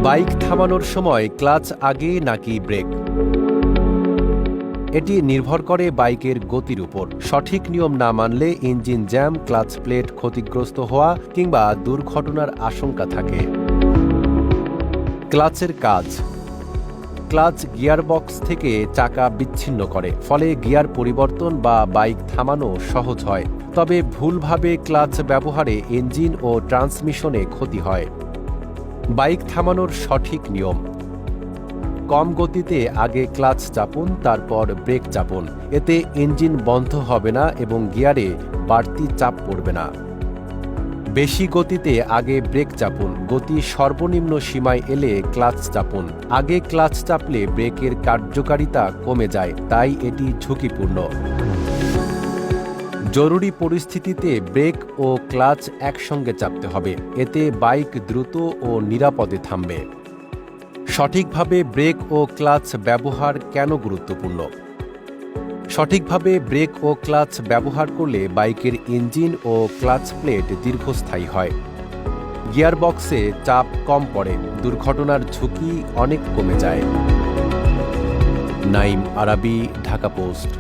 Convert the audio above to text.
Bike থামানোর সময় clutch আগে নাকি ব্রেক? এটি নির্ভর করে বাইকের গতির উপর। সঠিক নিয়ম না মানলে ইঞ্জিন জ্যাম, ক্লাচ প্লেট ক্ষতিগ্রস্ত হওয়া কিংবা দুর্ঘটনার আশঙ্কা থাকে। ক্লাচের কাজ: ক্লাচ গিয়ারবক্স থেকে চাকা বিচ্ছিন্ন করে, ফলে গিয়ার পরিবর্তন বা বাইক থামানো সহজ হয়। তবে ভুলভাবে ক্লাচ ব্যবহারে ইঞ্জিন ও ট্রান্সমিশনে ক্ষতি হয়। বাইক থামানোর সঠিক নিয়ম: কম গতিতে আগে ক্লাচ চাপুন, তারপর ব্রেক চাপুন। এতে ইঞ্জিন বন্ধ হবে না এবং গিয়ারে বাড়তি চাপ পড়বে না। বেশি গতিতে আগে ব্রেক চাপুন, গতি সর্বনিম্ন সীমায় এলে ক্লাচ চাপুন। আগে ক্লাচ চাপলে ব্রেকের কার্যকারিতা কমে যায়, তাই এটি ঝুঁকিপূর্ণ। জরুরি পরিস্থিতিতে ব্রেক ও ক্লাচ একসঙ্গে চাপতে হবে, এতে বাইক দ্রুত ও নিরাপদে থামবে। সঠিকভাবে ব্রেক ও ক্লাচ ব্যবহার কেন গুরুত্বপূর্ণ? সঠিকভাবে ব্রেক ও ক্লাচ ব্যবহার করলে বাইকের ইঞ্জিন ও ক্লাচ প্লেট দীর্ঘস্থায়ী হয়। গিয়ারবক্সে চাপ কম পড়ে, দুর্ঘটনার ঝুঁকি অনেক কমে যায়। নাইম আরাবী, ঢাকা পোস্ট।